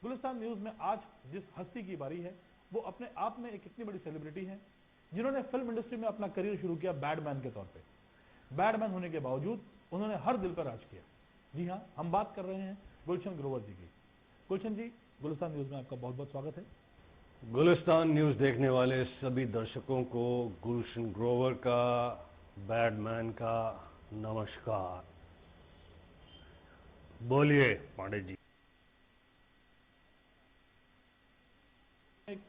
Gulistan news में आज जिस हस्ती की बारी है वो अपने आप में एक इतनी बड़ी सेलिब्रिटी है जिन्होंने फिल्म इंडस्ट्री में अपना करियर शुरू किया बैडमैन के तौर पे। बैडमैन होने के बावजूद उन्होंने हर दिल पर राज किया। जी हाँ, हम बात कर रहे हैं गुलशन ग्रोवर जी की। गुलशन जी, गुलिस्तान न्यूज में आपका बहुत बहुत स्वागत है। गुलिस्तान न्यूज देखने वाले सभी दर्शकों को गुलशन ग्रोवर का, बैडमैन का नमस्कार। बोलिए पांडे जी। एक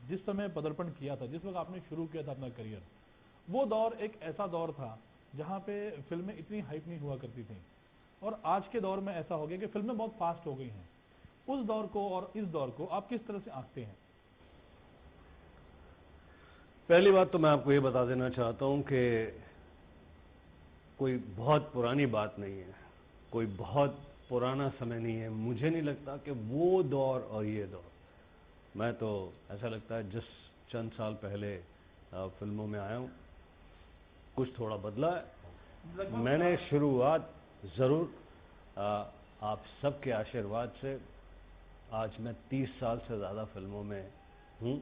जिस समय पदार्पण किया था, जिस वक्त आपने शुरू किया था अपना करियर, वो दौर एक ऐसा दौर था जहां पे फिल्में इतनी हाइप नहीं हुआ करती थी और आज के दौर में ऐसा हो गया कि फिल्में बहुत फास्ट हो गई हैं। उस दौर को और इस दौर को आप किस तरह से आंकते हैं? पहली बात तो मैं आपको ये बता देना चाहता हूं कि कोई बहुत पुरानी बात नहीं है, कोई बहुत पुराना समय नहीं है। मुझे नहीं लगता कि वो दौर और ये दौर, मैं तो ऐसा लगता है जिस चंद साल पहले फिल्मों में आया हूं कुछ थोड़ा बदला है। मैंने शुरुआत जरूर आप सबके आशीर्वाद से, आज मैं 30 साल से ज़्यादा फिल्मों में हूँ।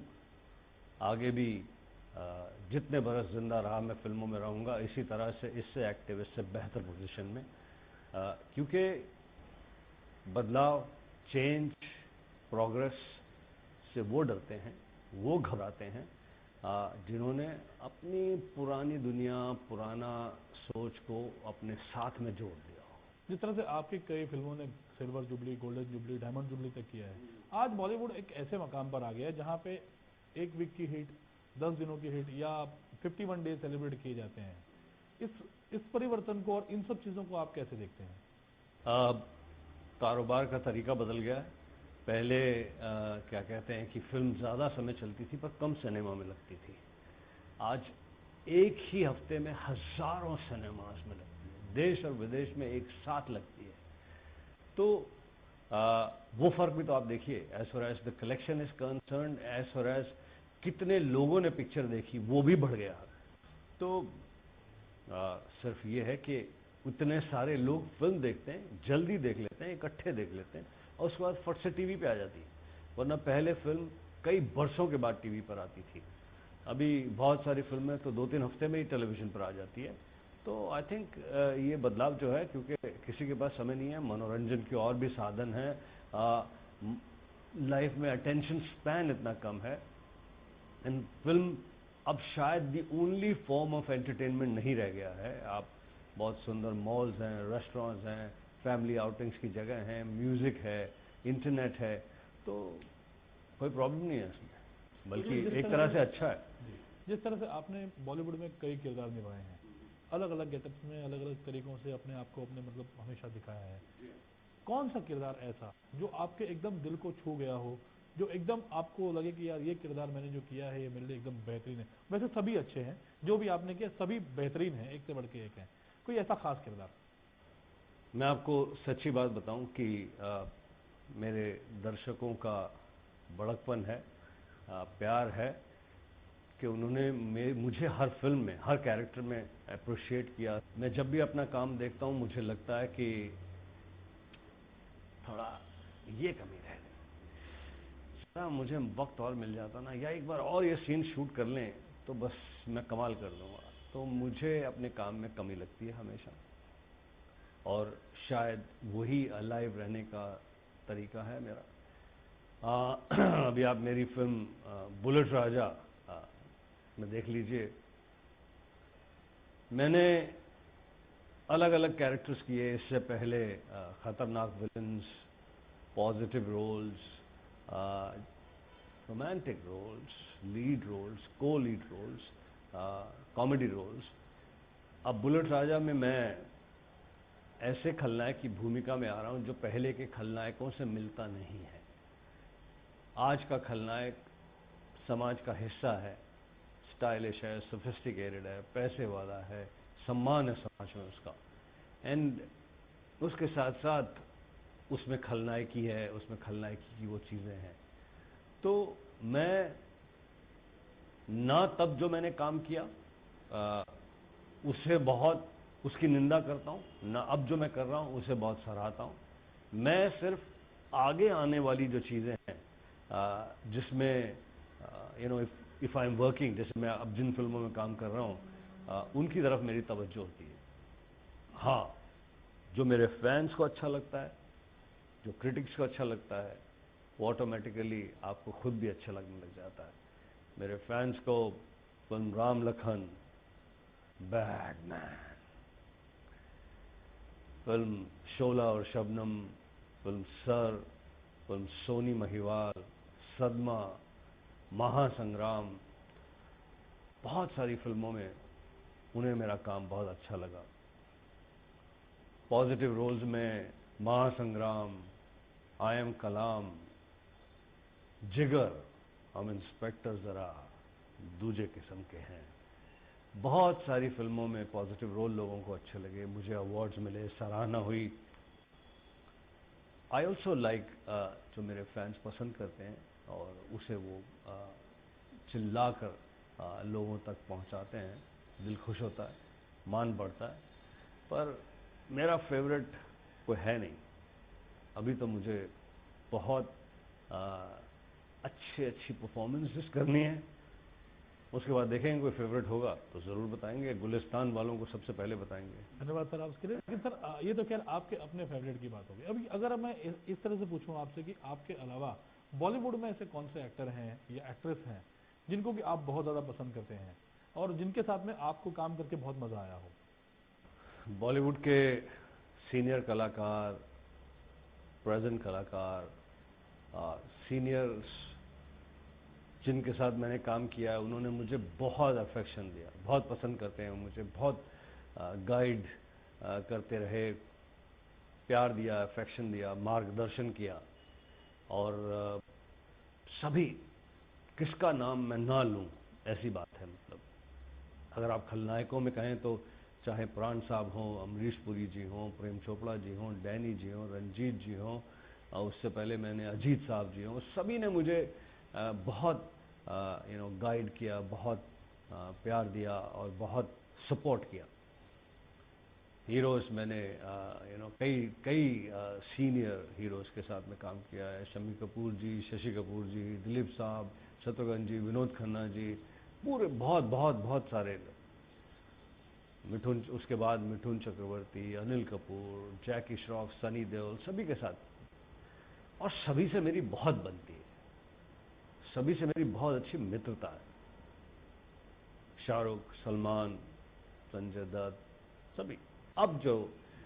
आगे भी जितने बरस जिंदा रहा मैं फिल्मों में रहूँगा इसी तरह से, इससे एक्टिव, इससे बेहतर पोजीशन में, क्योंकि बदलाव, चेंज, प्रोग्रेस से वो डरते हैं, वो घबराते हैं जिन्होंने अपनी पुरानी दुनिया, पुराना सोच को अपने साथ में जोड़ दिया हो। जिस तरह से आपकी कई फिल्मों ने silver jubilee, golden jubilee, diamond jubilee तक किया है, आज बॉलीवुड एक ऐसे मकाम पर आ गया है जहां पे एक वीक की हिट, 10 दिनों की हिट या 51 डेज सेलिब्रेट किए जाते हैं। इस परिवर्तन को और इन सब चीजों को आप कैसे देखते हैं? कारोबार का तरीका बदल गया है। पहले क्या कहते हैं कि फिल्म ज़्यादा समय चलती थी पर कम सिनेमा में लगती थी। आज एक ही हफ्ते में हजारों सिनेमास में लगती है, देश और विदेश में एक साथ लगती है। तो वो फर्क भी तो आप देखिए, as far as the collection is concern, as far as कितने लोगों ने पिक्चर देखी वो भी बढ़ गया। तो सिर्फ ये है कि उतने सारे लोग फिल्म देखते हैं, जल्दी देख लेते हैं, इकट्ठे देख लेते हैं और उसके बाद फट से टीवी पे आ जाती है। वरना पहले फिल्म कई बरसों के बाद टीवी पर आती थी। अभी बहुत सारी फिल्में तो 2-3 हफ्ते में ही टेलीविजन पर आ जाती है। तो आई थिंक ये बदलाव जो है, क्योंकि किसी के पास समय नहीं है, मनोरंजन के और भी साधन हैं, लाइफ में अटेंशन स्पैन इतना कम है, एंड फिल्म अब शायद the only form of entertainment नहीं रह गया है। आप बहुत सुंदर मॉल्स हैं, रेस्टोरेंट्स हैं, फैमिली आउटिंग्स की जगह हैं, म्यूजिक है, इंटरनेट है, तो कोई प्रॉब्लम नहीं है इसमें, बल्कि एक तरह से अच्छा है। जिस तरह से आपने बॉलीवुड में कई किरदार निभाए हैं, अलग अलग गेटअप्स में, अलग अलग तरीकों से अपने आप को अपने मतलब हमेशा दिखाया है, कौन सा किरदार ऐसा जो आपके एकदम दिल को छू गया हो, जो एकदम आपको लगे कि यार ये किरदार मैंने जो किया है ये मेरे लिए एकदम बेहतरीन है? वैसे सभी अच्छे हैं, जो भी आपने किया सभी बेहतरीन हैं, एक से बढ़ के एक है। कोई ऐसा खास किरदार? मैं आपको सच्ची बात बताऊं कि मेरे दर्शकों का बड़कपन है, प्यार है कि उन्होंने मुझे हर फिल्म में, हर कैरेक्टर में अप्रिशिएट किया। मैं जब भी अपना काम देखता हूं मुझे लगता है कि थोड़ा ये कमी रह गई, मुझे वक्त और मिल जाता ना, या एक बार और ये सीन शूट कर लें तो बस मैं कमाल कर दूंगा। तो मुझे अपने काम में कमी लगती है हमेशा, और शायद वही अलाइव रहने का तरीका है मेरा। अभी आप मेरी फिल्म बुलेट राजा में देख लीजिए, मैंने अलग अलग कैरेक्टर्स किए इससे पहले, खतरनाक villains, positive roles, romantic roles, lead roles, को लीड रोल्स, कॉमेडी रोल्स। अब बुलेट राजा में मैं ऐसे खलनायक की भूमिका में आ रहा हूं जो पहले के खलनायकों से मिलता नहीं है। आज का खलनायक समाज का हिस्सा है, स्टाइलिश है, सोफिस्टिकेटेड है, पैसे वाला है, सम्मान है समाज में उसका, एंड उसके साथ साथ उसमें खलनायकी है, उसमें खलनायकी की वो चीज़ें हैं। तो मैं ना तब जो मैंने काम किया उसे बहुत उसकी निंदा करता हूँ, ना अब जो मैं कर रहा हूँ उसे बहुत सराहता हूँ। मैं सिर्फ आगे आने वाली जो चीज़ें हैं जिसमें इफ आई एम वर्किंग, जैसे मैं अब जिन फिल्मों में काम कर रहा हूँ उनकी तरफ मेरी तवज्जो होती है। हाँ, जो मेरे फैंस को अच्छा लगता है, जो क्रिटिक्स को अच्छा लगता है, वो ऑटोमेटिकली आपको खुद भी अच्छा लगने लग जाता है। मेरे फैंस को film Ram Lakhan, Batman, film Shola और Shabnam, film Sir, film Sohni Mahiwal, Sadma, Mahasangram, बहुत सारी फिल्मों में उन्हें मेरा काम बहुत अच्छा लगा। पॉजिटिव रोल्स में महासंग्राम, आई एम कलाम, जिगर, हम इंस्पेक्टर जरा दूजे किस्म के हैं, बहुत सारी फिल्मों में पॉजिटिव रोल लोगों को अच्छे लगे, मुझे अवार्ड्स मिले, सराहना हुई। आई ऑल्सो लाइक जो मेरे फैंस पसंद करते हैं और उसे वो चिल्लाकर लोगों तक पहुंचाते हैं, दिल खुश होता है, मान बढ़ता है। पर मेरा फेवरेट कोई है नहीं। अभी तो मुझे बहुत अच्छी परफॉर्मेंसेस करनी है, उसके बाद देखेंगे कोई फेवरेट होगा तो ज़रूर बताएंगे, गुलिस्तान वालों को सबसे पहले बताएंगे। धन्यवाद सर आपके लिए। लेकिन सर ये तो खैर आपके अपने फेवरेट की बात होगी। अभी अगर मैं इस तरह से पूछूं आपसे कि आपके अलावा बॉलीवुड में ऐसे कौन से एक्टर हैं या एक्ट्रेस हैं जिनको कि आप बहुत ज़्यादा पसंद करते हैं और जिनके साथ में आपको काम करके बहुत मज़ा आया हो? बॉलीवुड के सीनियर कलाकार, प्रेजेंट कलाकार, सीनियर्स जिनके साथ मैंने काम किया है, उन्होंने मुझे बहुत अफेक्शन दिया, बहुत पसंद करते हैं मुझे, बहुत गाइड करते रहे, प्यार दिया, अफेक्शन दिया, मार्गदर्शन किया। और सभी, किसका नाम मैं ना लूं, ऐसी बात है। मतलब अगर आप खलनायकों में कहें तो चाहे प्राण साहब हों, अमरीश पुरी जी हों, प्रेम चोपड़ा जी हों, डैनी जी हों, रंजीत जी हों, और उससे पहले मैंने अजीत साहब जी हों, सभी ने मुझे बहुत गाइड किया, बहुत प्यार दिया और बहुत सपोर्ट किया। हीरोज़ मैंने कई सीनियर हीरोज़ के साथ में काम किया है, शम्मी कपूर जी, शशि कपूर जी, दिलीप साहब, शत्रुघ्न जी, विनोद खन्ना जी, पूरे बहुत बहुत बहुत सारे लोग। मिठुन, उसके बाद मिठुन चक्रवर्ती, अनिल कपूर, जैकी श्रॉफ, सनी देओल, सभी के साथ। और सभी से मेरी बहुत बनती है, सभी से मेरी बहुत अच्छी मित्रता है। शाहरुख, सलमान, संजय दत्त, सभी। अब जो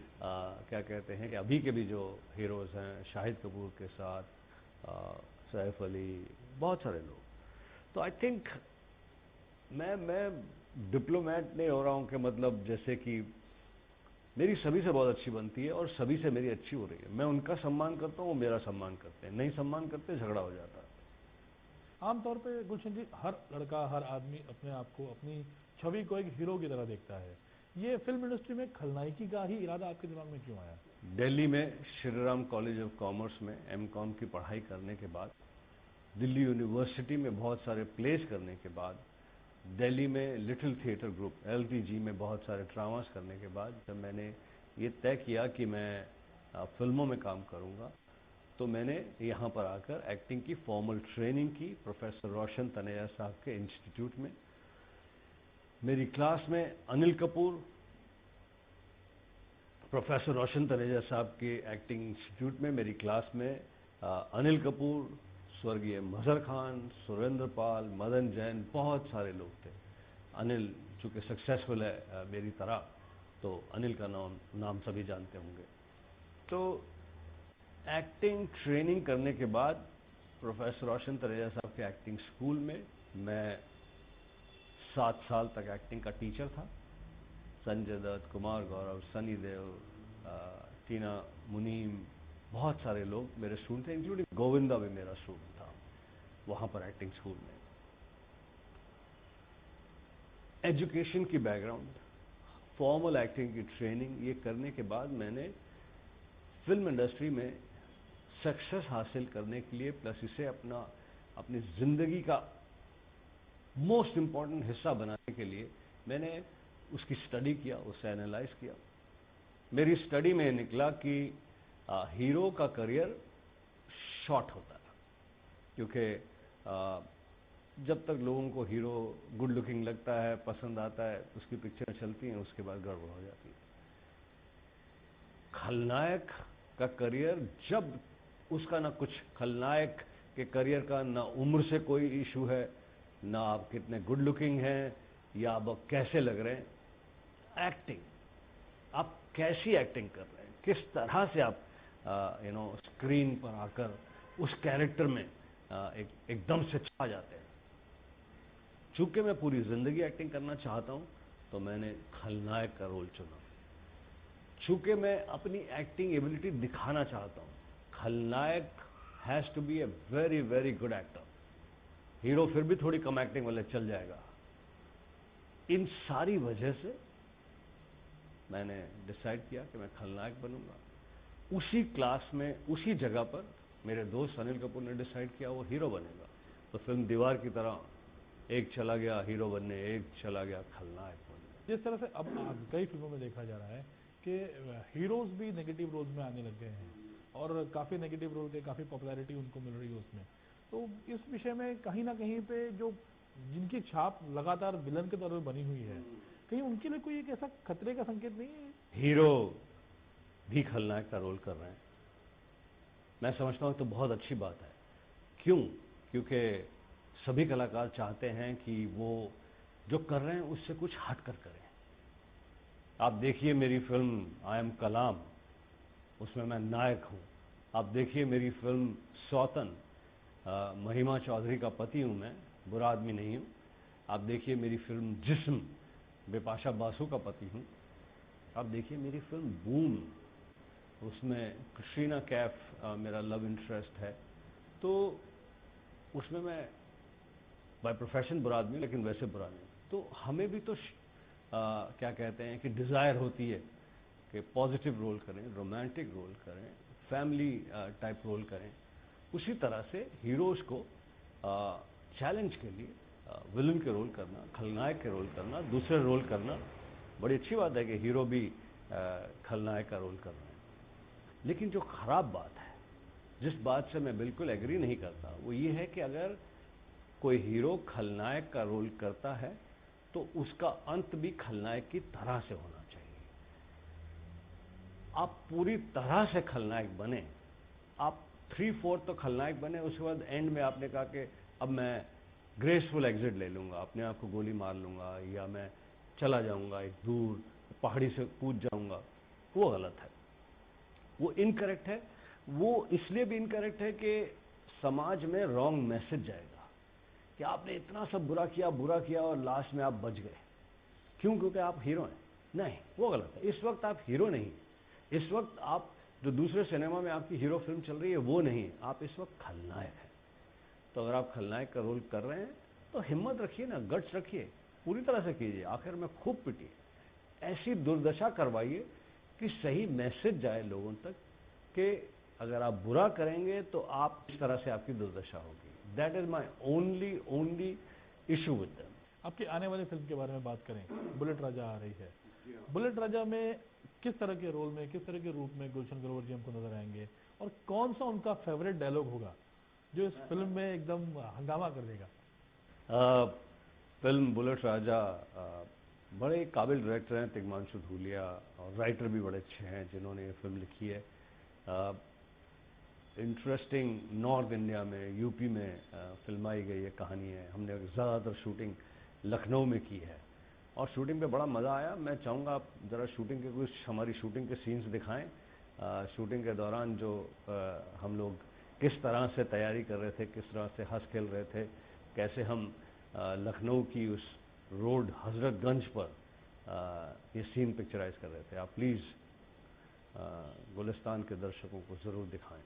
क्या कहते हैं कि अभी के भी जो हीरोज़ हैं, शाहिद कपूर के साथ, सैफ अली, बहुत सारे लोग। तो आई थिंक मैं डिप्लोमेट नहीं हो रहा हूँ कि मतलब जैसे कि मेरी सभी से बहुत अच्छी बनती है और सभी से मेरी अच्छी हो रही है। मैं उनका सम्मान करता हूँ, वो मेरा सम्मान करते हैं, नहीं सम्मान करते झगड़ा हो जाता है। आमतौर पे गुलशन जी, हर लड़का, हर आदमी अपने आप को, अपनी छवि को एक हीरो की तरह देखता है। ये फिल्म इंडस्ट्री में खलनायकी का ही इरादा आपके दिमाग में क्यों आया? दिल्ली में Shri Ram college of commerce में एमकॉम की पढ़ाई करने के बाद, दिल्ली यूनिवर्सिटी में बहुत सारे प्लेस करने के बाद, दिल्ली में लिटिल थिएटर ग्रुप LTG में बहुत सारे ड्रामास करने के बाद, जब मैंने ये तय किया कि मैं फिल्मों में काम करूंगा, तो मैंने यहाँ पर आकर एक्टिंग की फॉर्मल ट्रेनिंग की प्रोफेसर रोशन तनेजा साहब के इंस्टीट्यूट में। मेरी क्लास में अनिल कपूर, प्रोफेसर रोशन तनेजा साहब के एक्टिंग इंस्टीट्यूट में मेरी क्लास में अनिल कपूर, स्वर्गीय मजहर खान, सुरेंद्र पाल, मदन जैन, बहुत सारे लोग थे। अनिल चूँकि सक्सेसफुल है मेरी तरह, तो अनिल का नाम सभी जानते होंगे। तो एक्टिंग ट्रेनिंग करने के बाद प्रोफेसर रोशन तनेजा साहब के एक्टिंग स्कूल में मैं 7 साल तक एक्टिंग का टीचर था। संजय दत्त, कुमार गौरव, सनी देओल, टीना मुनीम, बहुत सारे लोग मेरे स्टूडेंट थे, इंक्लूडिंग गोविंदा भी मेरा स्टूडेंट था वहाँ पर एक्टिंग स्कूल में। एजुकेशन की बैकग्राउंड, फॉर्मल एक्टिंग की ट्रेनिंग ये करने के बाद मैंने फिल्म इंडस्ट्री में सक्सेस हासिल करने के लिए, प्लस इसे अपनी ज़िंदगी का मोस्ट इम्पॉर्टेंट हिस्सा बनाने के लिए मैंने उसकी स्टडी किया, उसे एनालाइज किया। मेरी स्टडी में निकला कि हीरो का करियर शॉर्ट होता है, क्योंकि जब तक लोगों को हीरो गुड लुकिंग लगता है, पसंद आता है, उसकी पिक्चर चलती हैं, उसके बाद गड़बड़ हो जाती है। खलनायक का करियर, जब उसका ना कुछ, खलनायक के करियर का ना उम्र से कोई इशू है, ना आप कितने गुड लुकिंग हैं या आप कैसे लग रहे हैं, एक्टिंग, आप कैसी एक्टिंग कर रहे हैं, किस तरह से आप स्क्रीन पर आकर उस कैरेक्टर में एकदम से छा जाते हैं। चूंकि मैं पूरी जिंदगी एक्टिंग करना चाहता हूं, तो मैंने खलनायक का रोल चुना। चूंकि मैं अपनी एक्टिंग एबिलिटी दिखाना चाहता हूं, खलनायक has to be a very very good actor. Hero फिर भी थोड़ी कम एक्टिंग वाले चल जाएगा। इन सारी वजह से मैंने डिसाइड किया कि मैं खलनायक बनूंगा। उसी क्लास में, उसी जगह पर मेरे दोस्त अनिल कपूर ने डिसाइड किया वो हीरो बनेगा। तो फिल्म दीवार की तरह एक चला गया हीरो बनने, एक चला गया खलनायक बनने। जिस तरह से अब कई फिल्मों में देखा जा रहा है कि हीरोज भी नेगेटिव रोल्स में आने लग गए हैं और काफ़ी नेगेटिव रोल के काफ़ी पॉपुलैरिटी उनको मिल रही है उसमें। तो इस विषय में कहीं ना कहीं पे जो जिनकी छाप लगातार विलन के तौर पर बनी हुई है, कहीं उनके लिए कोई एक ऐसा खतरे का संकेत नहीं है? हीरो भी खलनायक का रोल कर रहे हैं, मैं समझता हूं तो बहुत अच्छी बात है। क्यों? क्योंकि सभी कलाकार चाहते हैं कि वो जो कर रहे हैं उससे कुछ हटकर करें। आप देखिए मेरी फिल्म आई एम कलाम, उसमें मैं नायक हूं। आप देखिए मेरी फिल्म सौतन, महिमा चौधरी का पति हूं मैं, बुरा आदमी नहीं हूं। आप देखिए मेरी फिल्म जिस्म, बिपाशा बासु का पति हूं। आप देखिए मेरी फिल्म बूम, उसमें कटरीना कैफ मेरा लव इंटरेस्ट है। तो उसमें मैं बाय प्रोफेशन बुरा आदमी, लेकिन वैसे बुरा नहीं। तो हमें भी तो क्या कहते हैं कि डिज़ायर होती है कि पॉजिटिव रोल करें, रोमांटिक रोल करें, फैमिली टाइप रोल करें। उसी तरह से हीरोज को चैलेंज के लिए विलन के रोल करना, खलनायक के रोल करना, दूसरे रोल करना, बड़ी अच्छी बात है कि हीरो भी खलनायक का रोल कर रहे हैं। लेकिन जो खराब बात है, जिस बात से मैं बिल्कुल एग्री नहीं करता, वो ये है कि अगर कोई हीरो खलनायक का रोल करता है तो उसका अंत भी खलनायक की तरह से होना चाहिए। आप पूरी तरह से खलनायक बने, आप 3/4 तो खलनायक बने, उसके बाद एंड में आपने कहा कि अब मैं ग्रेसफुल एग्जिट ले लूंगा, अपने आप को गोली मार लूंगा, या मैं चला जाऊंगा एक दूर पहाड़ी से कूद जाऊंगा, वो गलत है, वो इनकरेक्ट है। वो इसलिए भी इनकरेक्ट है कि समाज में रॉन्ग मैसेज जाएगा कि आपने इतना सब बुरा किया और लास्ट में आप बच गए। क्यों? क्योंकि आप हीरो हैं। नहीं, वो गलत है। इस वक्त आप हीरो नहीं, इस वक्त आप जो दूसरे सिनेमा में आपकी हीरो फिल्म चल रही है वो नहीं, आप इस वक्त खलनायक हैं। तो अगर आप खलनायक का रोल कर रहे हैं तो हिम्मत रखिए ना, गट्स रखिए, पूरी तरह से कीजिए, आखिर में खूब पिटिए, ऐसी दुर्दशा करवाइए कि सही मैसेज जाए लोगों तक कि अगर आप बुरा करेंगे तो आप इस तरह से आपकी दुर्दशा होगी। That is my only issue with them. आपकी आने वाली फिल्म के बारे में बात करें, बुलेट राजा आ रही है। बुलेट राजा में किस तरह के रोल में, किस तरह के रूप में गुलशन ग्रोवर जी हमको नजर आएंगे, और कौन सा उनका फेवरेट डायलॉग होगा जो इस फिल्म में एकदम हंगामा कर देगा? फिल्म बुलेट राजा, बड़े काबिल डायरेक्टर हैं तिग्मांशु धूलिया, और राइटर भी बड़े अच्छे हैं जिन्होंने ये फिल्म लिखी है। इंटरेस्टिंग नॉर्थ इंडिया में, यूपी में फिल्माई गई ये कहानी है। हमने ज़्यादातर शूटिंग लखनऊ में की है और शूटिंग पे बड़ा मज़ा आया। मैं चाहूँगा आप ज़रा शूटिंग के कुछ हमारी शूटिंग के सीन्स दिखाएं। शूटिंग के दौरान जो हम लोग किस तरह से तैयारी कर रहे थे, किस तरह से हंस खेल रहे थे, कैसे हम लखनऊ की उस रोड हजरतगंज पर ये सीन पिक्चराइज कर रहे थे। आप प्लीज़ गुलिस्तान के दर्शकों को ज़रूर दिखाएं।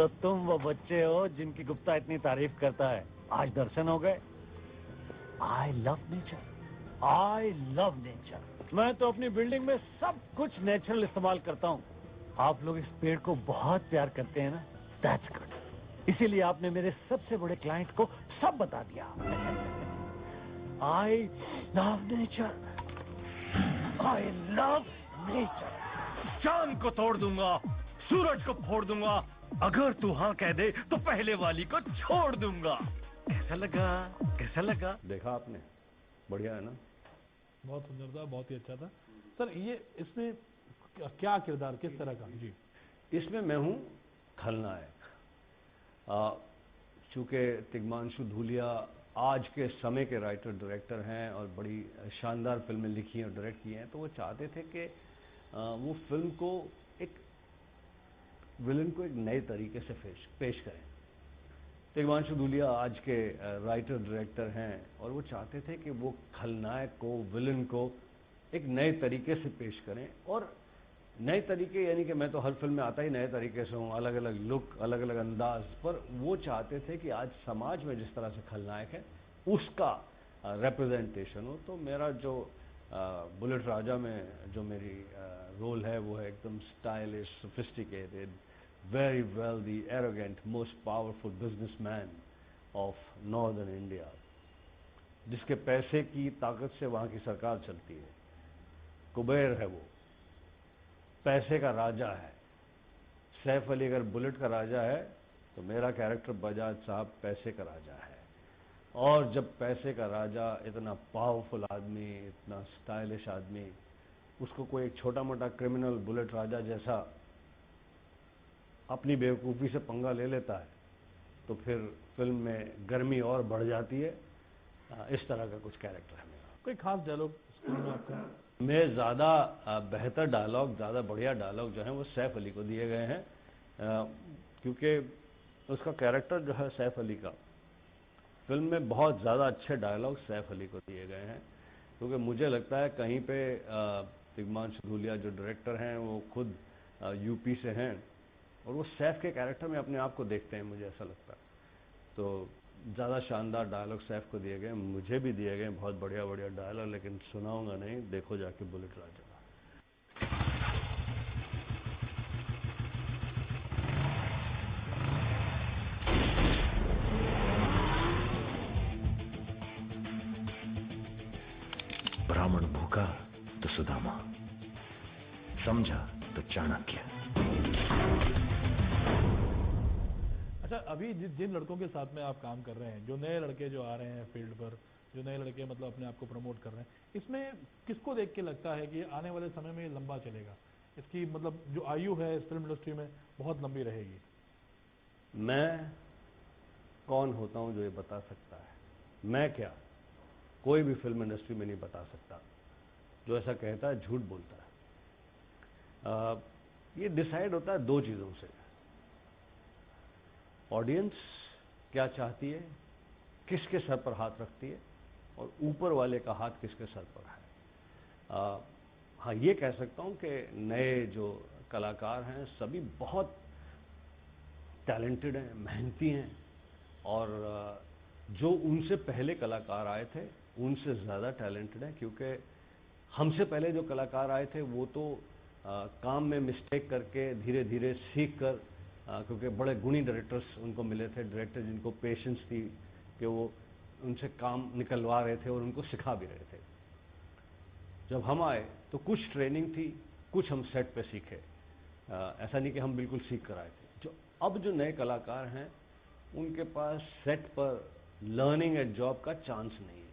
तो तुम वो बच्चे हो जिनकी गुप्ता इतनी तारीफ करता है। आज दर्शन हो गए। I love nature, I love nature. मैं तो अपनी बिल्डिंग में सब कुछ नेचुरल इस्तेमाल करता हूँ। आप लोग इस पेड़ को बहुत प्यार करते हैं ना, दैट्स गुड। इसीलिए आपने मेरे सबसे बड़े क्लाइंट को सब बता दिया। I love nature, I love nature. चांद को तोड़ दूंगा, सूरज को फोड़ दूंगा, अगर तू हाँ कह दे तो पहले वाली को छोड़ दूंगा। कैसा लगा, कैसा लगा? देखा आपने, बढ़िया है ना? बहुत सुंदर था, बहुत ही अच्छा था सर। ये इसमें क्या किरदार, किस तरह का? जी, इसमें मैं हूँ खलनायक। चूँकि तिग्मांशु धूलिया आज के समय के राइटर डायरेक्टर हैं और बड़ी शानदार फिल्में लिखी हैं और डायरेक्ट की हैं, तो वो चाहते थे कि वो फिल्म को एक विलन को एक नए तरीके से पेश करें। तिग्मांशु धूलिया आज के राइटर डायरेक्टर हैं और वो चाहते थे कि वो खलनायक को, विलन को एक नए तरीके से पेश करें। और नए तरीके यानी कि मैं तो हर फिल्म में आता ही नए तरीके से हूँ, अलग अलग लुक, अलग अलग अंदाज, पर वो चाहते थे कि आज समाज में जिस तरह से खलनायक है उसका रिप्रेजेंटेशन हो। तो मेरा जो बुलेट राजा में जो मेरी रोल है वो है एकदम stylish, sophisticated, very wealthy, arrogant, most powerful businessman of northern India, जिसके पैसे की ताकत से वहाँ की सरकार चलती है। कुबेर है वो, पैसे का राजा है। सैफ अली अगर बुलेट का राजा है तो मेरा कैरेक्टर बजाज साहब पैसे का राजा है। और जब पैसे का राजा, इतना पावरफुल आदमी, इतना स्टाइलिश आदमी, उसको कोई एक छोटा मोटा क्रिमिनल बुलेट राजा जैसा अपनी बेवकूफ़ी से पंगा ले लेता है तो फिर फिल्म में गर्मी और बढ़ जाती है। इस तरह का कुछ कैरेक्टर है मेरा। कोई खास डायलॉग फिल्म में आपका? मैं ज़्यादा बेहतर डायलॉग, ज़्यादा बढ़िया डायलॉग जो हैं वो सैफ अली को दिए गए हैं, क्योंकि उसका कैरेक्टर जो है सैफ अली का, फिल्म में बहुत ज़्यादा अच्छे डायलॉग सैफ अली को दिए गए हैं। क्योंकि मुझे लगता है कहीं पे तिग्मांशु धूलिया जो डायरेक्टर हैं वो खुद यूपी से हैं और वो सैफ के कैरेक्टर में अपने आप को देखते हैं, मुझे ऐसा लगता है। तो ज़्यादा शानदार डायलॉग सैफ को दिए गए, मुझे भी दिए गए बहुत बढ़िया बढ़िया डायलॉग, लेकिन सुनाऊंगा नहीं, देखो जाके बुलेट राजा। ब्राह्मण भूखा तो सुदामा, समझा तो चाणक्य। अच्छा, अभी जिन लड़कों के साथ में आप काम कर रहे हैं, जो नए लड़के जो आ रहे हैं फील्ड पर, जो नए लड़के मतलब अपने आप को प्रमोट कर रहे हैं, इसमें किसको देख के लगता है कि आने वाले समय में ये लंबा चलेगा? इसकी मतलब जो आयु है इस फिल्म इंडस्ट्री में बहुत लंबी रहेगी। मैं कौन होता हूं जो ये बता सकता है? मैं क्या, कोई भी फिल्म इंडस्ट्री में नहीं बता सकता। जो ऐसा कहता है झूठ बोलता है। ये डिसाइड होता है दो चीज़ों से। ऑडियंस क्या चाहती है, किसके सर पर हाथ रखती है, और ऊपर वाले का हाथ किसके सर पर है। हाँ, ये कह सकता हूँ कि नए जो कलाकार हैं सभी बहुत टैलेंटेड हैं, मेहनती हैं, और जो उनसे पहले कलाकार आए थे उनसे ज़्यादा टैलेंटेड हैं। क्योंकि हमसे पहले जो कलाकार आए थे वो तो काम में मिस्टेक करके धीरे धीरे सीख कर, क्योंकि बड़े गुणी डायरेक्टर्स उनको मिले थे, डायरेक्टर जिनको पेशेंस थी कि वो उनसे काम निकलवा रहे थे और उनको सिखा भी रहे थे। जब हम आए तो कुछ ट्रेनिंग थी, कुछ हम सेट पे सीखे। ऐसा नहीं कि हम बिल्कुल सीख कर आए थे। अब जो नए कलाकार हैं उनके पास सेट पर लर्निंग एट जॉब का चांस नहीं है।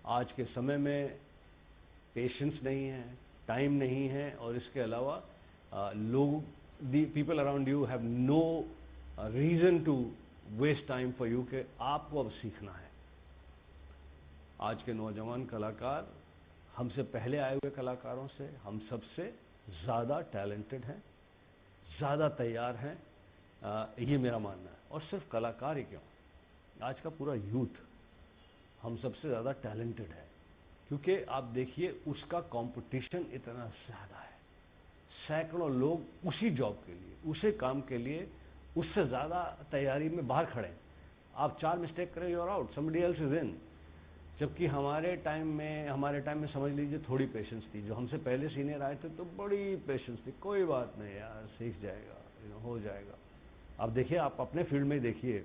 आज के समय में पेशेंस नहीं है, टाइम नहीं है, और इसके अलावा लोग, the people around you have no reason to waste time for you कि आपको अब सीखना है। आज के नौजवान कलाकार हमसे पहले आए हुए कलाकारों से हम सबसे ज़्यादा टैलेंटेड हैं, ज़्यादा तैयार हैं, ये मेरा मानना है। और सिर्फ कलाकार ही क्यों, आज का पूरा यूथ हम सबसे ज़्यादा टैलेंटेड है। क्योंकि आप देखिए उसका कंपटीशन इतना ज़्यादा है, सैकड़ों लोग उसी जॉब के लिए, उसी काम के लिए, उससे ज़्यादा तैयारी में बाहर खड़े हैं। आप 4 मिस्टेक करें, you are out, somebody else is in. जबकि हमारे टाइम में समझ लीजिए थोड़ी पेशेंस थी। जो हमसे पहले सीनियर आए थे तो बड़ी पेशेंस थी, कोई बात नहीं यार, सीख जाएगा, हो जाएगा। अब देखिए, आप अपने फील्ड में देखिए,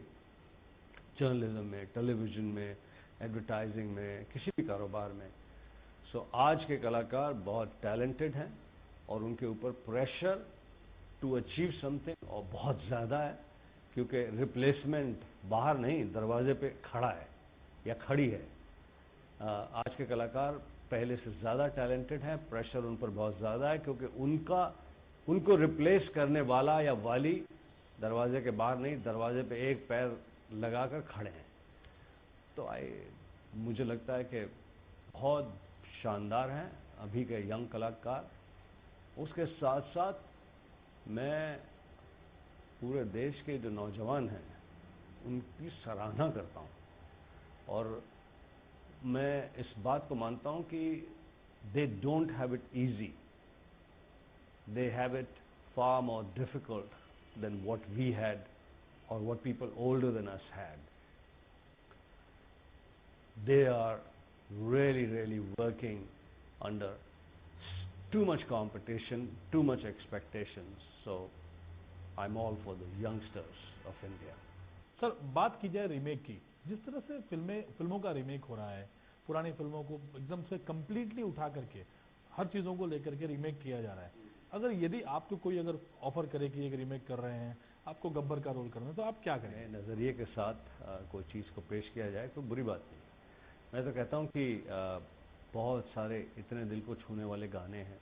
जर्नलिज्म में, टेलीविज़न में, एडवर्टाइजिंग में, किसी भी कारोबार में। सो आज के कलाकार बहुत टैलेंटेड हैं और उनके ऊपर प्रेशर टू अचीव समथिंग और बहुत ज़्यादा है, क्योंकि रिप्लेसमेंट बाहर नहीं, दरवाजे पे खड़ा है या खड़ी है। आज के कलाकार पहले से ज़्यादा टैलेंटेड हैं, प्रेशर उन पर बहुत ज़्यादा है, क्योंकि उनको रिप्लेस करने वाला या वाली दरवाजे के बाहर नहीं, दरवाजे पे एक पैर लगाकर खड़े हैं। तो मुझे लगता है कि बहुत शानदार हैं अभी के यंग कलाकार। उसके साथ साथ मैं पूरे देश के जो नौजवान हैं उनकी सराहना करता हूँ, और मैं इस बात को मानता हूँ कि they don't have it easy, they have it far more difficult than what we had और what people older than us had. They are really working under too much competition, too much expectations. So I'm all for the youngsters of India. Sir, बात की जाए remake की, जिस तरह से फिल्मों का रीमेक हो रहा है, पुरानी फिल्मों को एकदम से कंप्लीटली उठा करके हर चीज़ों को लेकर के रीमेक किया जा रहा है। अगर यदि आपको कोई अगर ऑफर करे कि एक रीमेक कर रहे हैं, आपको गब्बर का रोल करना है, तो आप क्या करें? नए नज़रिए के साथ कोई चीज़ को पेश किया जाए तो बुरी बात नहीं। मैं तो कहता हूँ कि बहुत सारे इतने दिल को छूने वाले गाने हैं,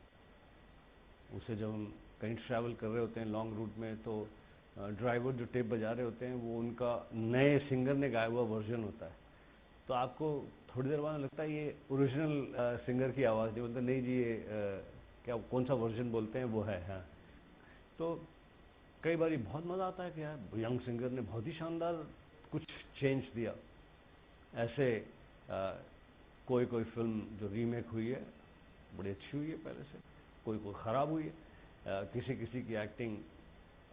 उसे जब हम कहीं ट्रैवल कर रहे होते हैं लॉन्ग रूट में, तो ड्राइवर जो टेप बजा रहे होते हैं वो उनका नए सिंगर ने गाया हुआ वर्जन होता है। तो आपको थोड़ी देर बाद लगता है ये ओरिजिनल सिंगर की आवाज़ नहीं, बोलते नहीं जी ये क्या कौन सा वर्जन बोलते हैं वो है। हाँ, तो कई बार बहुत मज़ा आता है कि यार यंग सिंगर ने बहुत ही शानदार कुछ चेंज दिया। ऐसे कोई फिल्म जो रीमेक हुई है बड़ी अच्छी हुई है पहले से, कोई ख़राब हुई है, किसी की एक्टिंग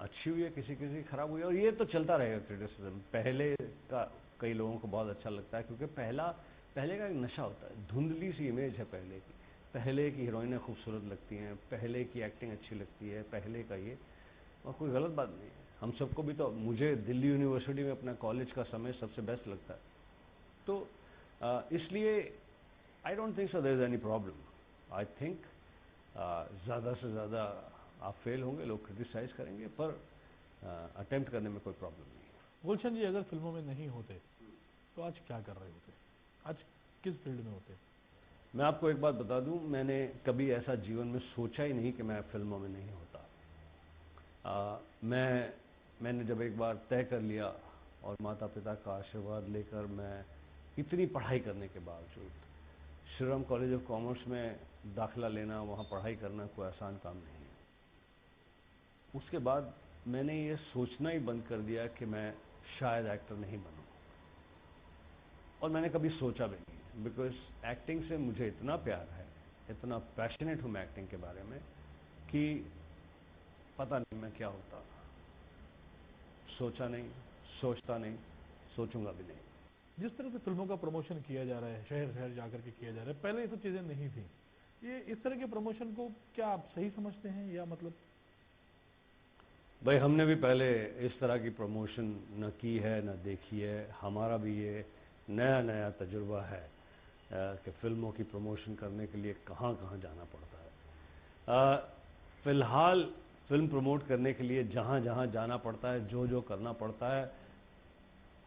अच्छी हुई है, किसी की ख़राब हुई है, और ये तो चलता रहेगा क्रिटिसिज्म। पहले का कई लोगों को बहुत अच्छा लगता है, क्योंकि पहले का एक नशा होता है, धुंधली सी इमेज है पहले की। पहले की हीरोइनें खूबसूरत लगती हैं, पहले की एक्टिंग अच्छी लगती है, पहले का ये, और कोई गलत बात नहीं है। हम सबको भी, तो मुझे दिल्ली यूनिवर्सिटी में अपना कॉलेज का समय सबसे बेस्ट लगता है। तो इसलिए I don't think so there is any problem. I think ज़्यादा से ज़्यादा आप फेल होंगे, लोग क्रिटिसाइज करेंगे, पर अटेम्प्ट करने में कोई प्रॉब्लम नहीं है। गुलशन जी, अगर फिल्मों में नहीं होते तो आज क्या कर रहे होते? आज किस फील्ड में होते? मैं आपको एक बात बता दूं, मैंने कभी ऐसा जीवन में सोचा ही नहीं कि मैं फिल्मों में नहीं होता। मैंने जब एक बार तय कर लिया और माता पिता का आशीर्वाद लेकर मैं इतनी पढ़ाई करने के बावजूद श्रीराम कॉलेज ऑफ कॉमर्स में दाखिला लेना, वहाँ पढ़ाई करना कोई आसान काम नहीं है। उसके बाद मैंने ये सोचना ही बंद कर दिया कि मैं शायद एक्टर नहीं बनूं, और मैंने कभी सोचा भी नहीं, बिकॉज एक्टिंग से मुझे इतना प्यार है, इतना पैशनेट हूँ मैं एक्टिंग के बारे में कि पता नहीं मैं क्या होता। सोचा नहीं, सोचता नहीं, सोचूंगा भी नहीं। जिस तरह से फिल्मों का प्रमोशन किया जा रहा है, शहर शहर जाकर के किया जा रहा है, पहले ये सब चीजें नहीं थी। ये इस तरह के प्रमोशन को क्या आप सही समझते हैं, या मतलब? भाई, हमने भी पहले इस तरह की प्रमोशन न की है न देखी है। हमारा भी ये नया तजुर्बा है कि फिल्मों की प्रमोशन करने के लिए कहाँ जाना पड़ता है। फिलहाल फिल्म प्रमोट करने के लिए जहाँ जाना पड़ता है, जो करना पड़ता है,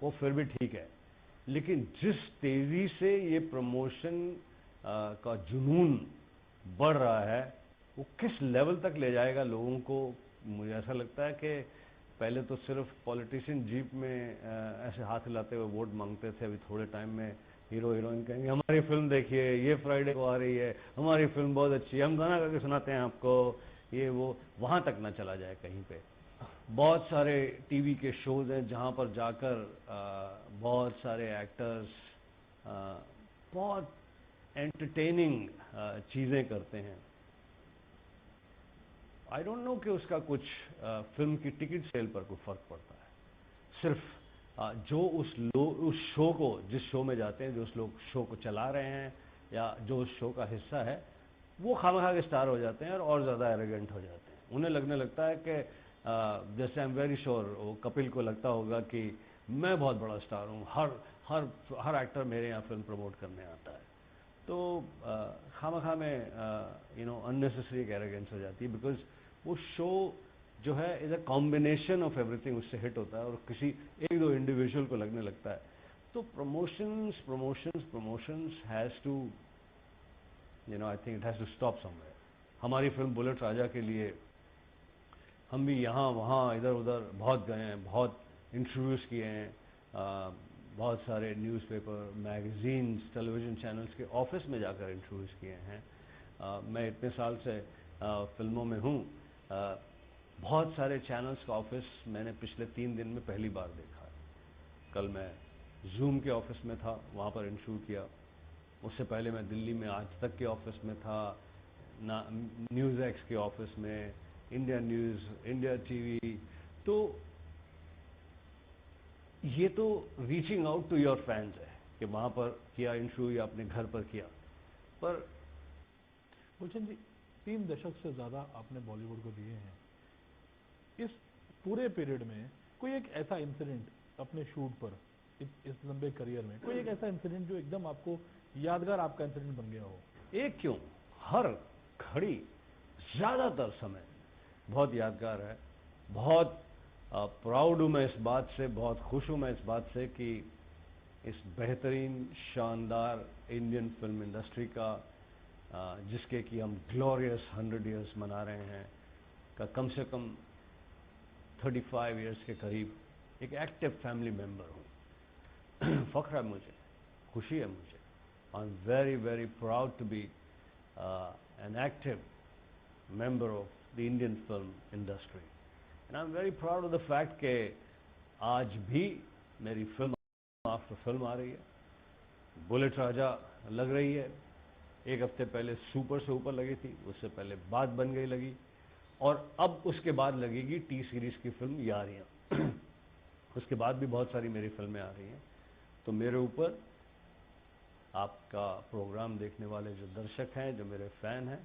वो फिर भी ठीक है। लेकिन जिस तेज़ी से ये प्रमोशन का जुनून बढ़ रहा है, वो किस लेवल तक ले जाएगा लोगों को। मुझे ऐसा लगता है कि पहले तो सिर्फ पॉलिटिशियन जीप में ऐसे हाथ हिलाते हुए वोट मांगते थे, अभी थोड़े टाइम में हीरो हीरोइन कहेंगे हमारी फिल्म देखिए, ये फ्राइडे को आ रही है, हमारी फिल्म बहुत अच्छी है, हम गाना करके सुनाते हैं आपको, ये वो, वहाँ तक ना चला जाए कहीं पे। बहुत सारे टीवी के शोज हैं जहाँ पर जाकर बहुत सारे एक्टर्स बहुत एंटरटेनिंग चीज़ें करते हैं। आई डोंट नो कि उसका कुछ फिल्म की टिकट सेल पर कोई फर्क पड़ता है। सिर्फ जो उस शो को, जिस शो में जाते हैं, जो उस लोग शो को चला रहे हैं या जो उस शो का हिस्सा है, वो खामखा के स्टार हो जाते हैं और ज़्यादा एरोगेंट हो जाते हैं। उन्हें लगने लगता है कि जैसे आई एम वेरी श्योर वो कपिल को लगता होगा कि मैं बहुत बड़ा स्टार हूँ, हर एक्टर मेरे यहाँ फिल्म प्रमोट करने आता है। तो खामखा में अननेसेसरी एक एरोगेंस हो जाती है, बिकॉज वो शो जो है is a combination of everything, उससे हिट होता है और किसी एक दो इंडिविजुअल को लगने लगता है। तो promotions has to I think it has to stop somewhere. हमारी फिल्म बुलेट राजा के लिए हम भी यहाँ वहाँ इधर उधर बहुत गए हैं, बहुत इंटरव्यूज़ किए हैं, बहुत सारे न्यूज़पेपर, मैगजीन्स, टेलीविज़न चैनल्स के ऑफिस में जाकर इंटरव्यूज़ किए हैं। मैं इतने साल से फिल्मों में हूँ, बहुत सारे चैनल्स का ऑफिस मैंने पिछले 3 दिन में पहली बार देखा है। कल मैं जूम के ऑफिस में था, वहाँ पर इंटरव्यू किया। उससे पहले मैं दिल्ली में आज तक के ऑफिस में था, न्यूज़ एक्स के ऑफिस में, इंडिया न्यूज़, इंडिया टीवी। तो ये तो reaching out to your fans है कि वहाँ पर किया इंटरव्यू या अपने घर पर किया। पर गुलशन जी, 3 दशक से ज़्यादा आपने बॉलीवुड को दिए हैं। इस पूरे पीरियड में कोई एक ऐसा इंसिडेंट अपने शूट पर, इस लंबे करियर में कोई एक ऐसा इंसिडेंट जो एकदम आपको यादगार आपका इंसिडेंट बन गया हो? एक क्यों, हर घड़ी, ज़्यादातर समय बहुत यादगार है। बहुत प्राउड हूँ मैं इस बात से, बहुत खुश हूँ मैं इस बात से कि इस बेहतरीन शानदार इंडियन फिल्म इंडस्ट्री का, जिसके कि हम ग्लोरियस 100 ईयर्स मना रहे हैं, का कम से कम 35 ईयर्स के करीब एक एक्टिव फैमिली मेंबर हूँ। फ़ख्र है मुझे, खुशी है मुझे। I am very very proud to be an active member of the Indian film industry, and I'm very proud of the fact कि आज भी मेरी फिल्म आफ्टर फिल्म आ रही है। बुलेट राजा लग रही है, एक हफ्ते पहले सुपर से ऊपर लगी थी, उससे पहले बात बन गई लगी, और अब उसके बाद लगेगी टी सीरीज की फिल्म यारियां। उसके बाद भी बहुत सारी मेरी फिल्में आ रही हैं। तो मेरे ऊपर आपका प्रोग्राम देखने वाले जो दर्शक हैं, जो मेरे फैन हैं,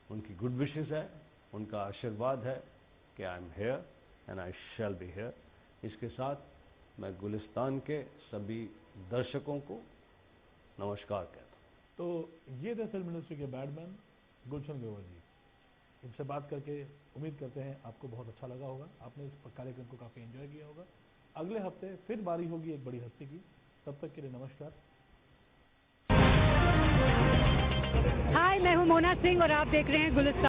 उनकी गुड विशेस है, उनका आशीर्वाद है कि I am here and I shall be here. इसके साथ मैं गुलिस्तान के सभी दर्शकों को नमस्कार कहता हूँ। तो ये थे फिल्म इंडस्ट्री के बैडमैन गुलशन ग्रोवर जी। इनसे बात करके उम्मीद करते हैं आपको बहुत अच्छा लगा होगा, आपने इस कार्यक्रम को काफ़ी एंजॉय किया होगा। अगले हफ्ते फिर बारी होगी एक बड़ी हस्ती की। तब तक के लिए नमस्कार। हाय, मैं हूं मोना सिंह और आप देख रहे हैं गुलिस्तान।